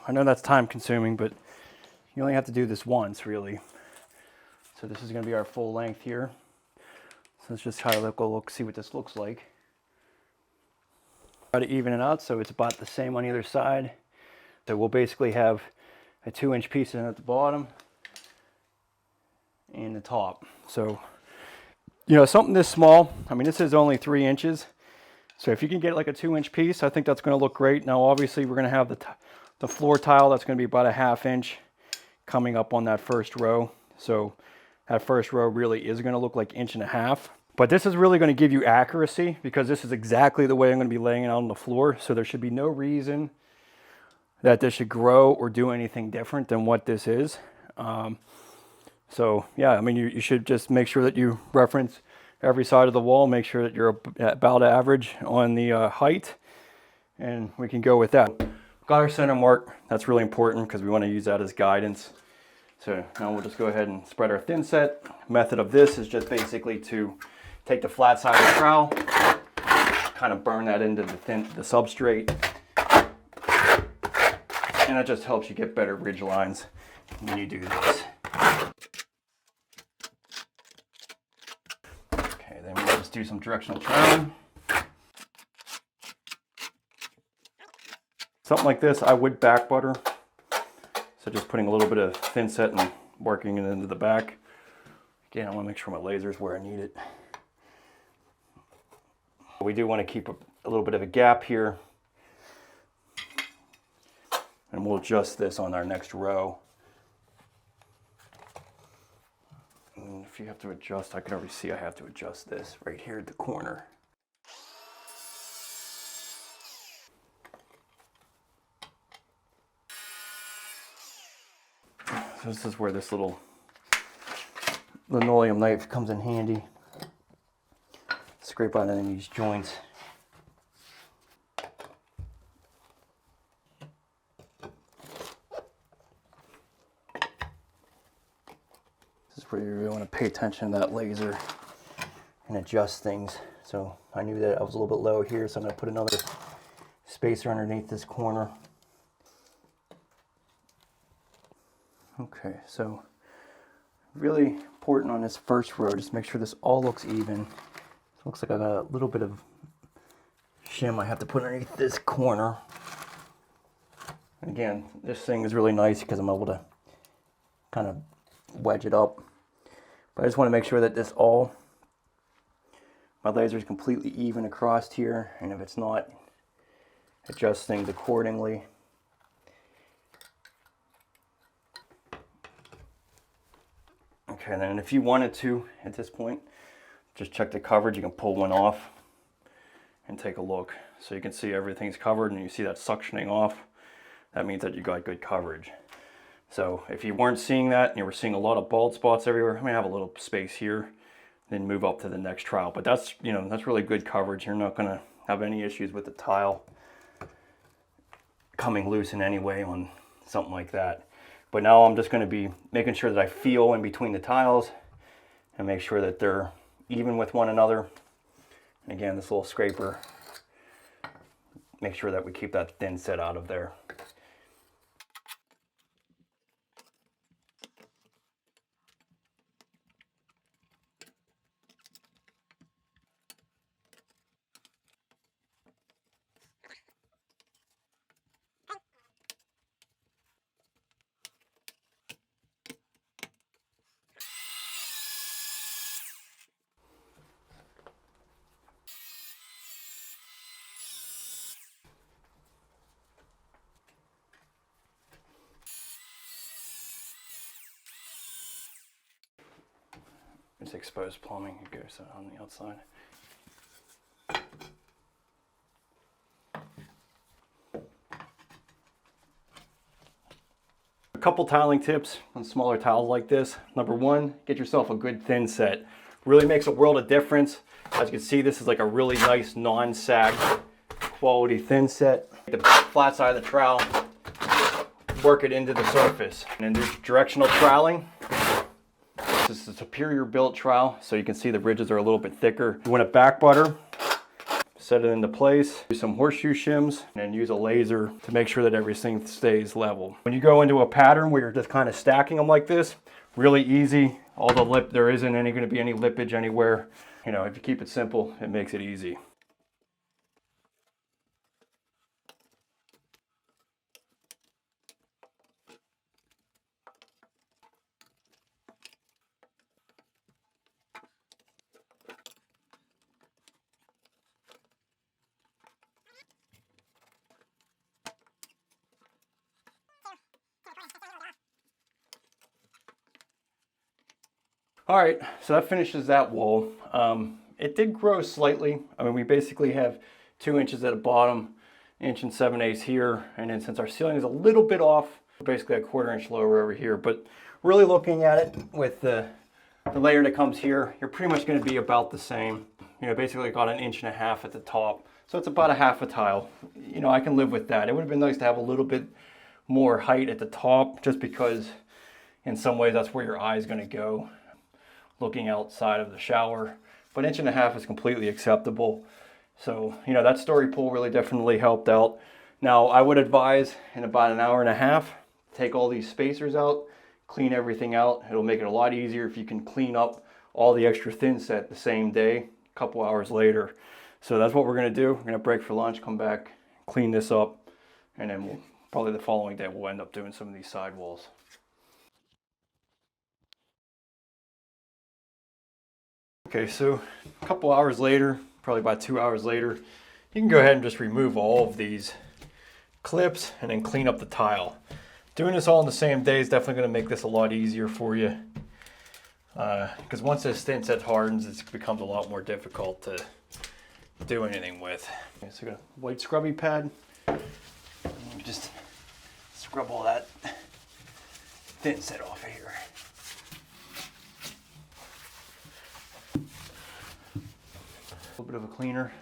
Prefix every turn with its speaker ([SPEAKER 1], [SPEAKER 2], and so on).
[SPEAKER 1] I know that's time consuming, but you only have to do this once, really. So this is going to be our full length here. So let's just try to look, see what this looks like. Try to even it out so it's about the same on either side. So we'll basically have a 2-inch piece in at the bottom and the top. So, you know, something this small, I mean, this is only 3 inches. So if you can get like a 2-inch piece, I think that's going to look great. Now, obviously, we're going to have the floor tile that's going to be about a 1/2 inch coming up on that first row. So that first row really is going to look like 1.5 inches. But this is really going to give you accuracy because this is exactly the way I'm going to be laying it out on the floor. So there should be no reason that this should grow or do anything different than what this is. So yeah, I mean, you should just make sure that you reference every side of the wall, make sure that you're about average on the height, and we can go with that. Got our center mark. That's really important because we want to use that as guidance. So now we'll just go ahead and spread our thin set. Method of this is just basically to take the flat side of the trowel, kind of burn that into the substrate, and that just helps you get better ridge lines when you do this. Okay, then we'll just do some directional troweling. Something like this, I would back butter. So just putting a little bit of thin set and working it into the back. Again, I want to make sure my laser's where I need it. We do want to keep a little bit of a gap here. And we'll adjust this on our next row. And if you have to adjust, I can already see I have to adjust this right here at the corner. So this is where this little linoleum knife comes in handy. Scrape out any of these joints. This is where you really want to pay attention to that laser and adjust things. So I knew that I was a little bit low here, so I'm going to put another spacer underneath this corner. Okay, so really important on this first row, just make sure this all looks even. It looks like I got a little bit of shim I have to put underneath this corner. And again, this thing is really nice because I'm able to kind of wedge it up. But I just want to make sure that my laser is completely even across here, and if it's not, adjust things accordingly. Okay, and then if you wanted to, at this point, just check the coverage. You can pull one off and take a look. So you can see everything's covered, and you see that suctioning off. That means that you got good coverage. So if you weren't seeing that, and you were seeing a lot of bald spots everywhere, I'm gonna have a little space here, then move up to the next trowel. But that's, you know, that's really good coverage. You're not gonna have any issues with the tile coming loose in any way on something like that. But now I'm just going to be making sure that I feel in between the tiles and make sure that they're even with one another. And again, this little scraper, make sure that we keep that thin set out of there. It's exposed plumbing, it goes on the outside. A couple tiling tips on smaller tiles like this. Number one, get yourself a good thin set. Really makes a world of difference. As you can see, this is like a really nice non-sag quality thin set. The flat side of the trowel, work it into the surface. And then there's directional troweling. This is a superior built trowel, so you can see the ridges are a little bit thicker. You want to back butter. set it into place, do some horseshoe shims, and use a laser to make sure that everything stays level. When you go into a pattern where you're just kind of stacking them like this, really easy. All the lip, there isn't going to be any lippage anywhere. You know, if you keep it simple, it makes it easy. All right, so that finishes that wall. It did grow slightly. I mean, we basically have 2 inches at the bottom, 1 7/8 here, and then since our ceiling is a little bit off, basically a 1/4 inch lower over here. But really looking at it with the layer that comes here, you're pretty much going to be about the same. You know, basically got 1.5 inches at the top, so it's about a 1/2 tile. You know, I can live with that. It would have been nice to have a little bit more height at the top, just because in some ways that's where your eye is going to go, looking outside of the shower. But 1.5 inches is completely acceptable. So, you know, that story pole really definitely helped out. Now, I would advise in about 1.5 hours, take all these spacers out, clean everything out. It'll make it a lot easier if you can clean up all the extra thin set the same day, a couple hours later. So that's what we're going to do. We're going to break for lunch, come back, clean this up, and then we'll probably the following day we'll end up doing some of these sidewalls. Okay, so a couple hours later, probably about 2 hours later, you can go ahead and just remove all of these clips and then clean up the tile. Doing this all in the same day is definitely going to make this a lot easier for you, because once this thin set hardens, it becomes a lot more difficult to do anything with. Okay, so I got a white scrubby pad. Just scrub all that thin set off of here. A little bit of a cleaner.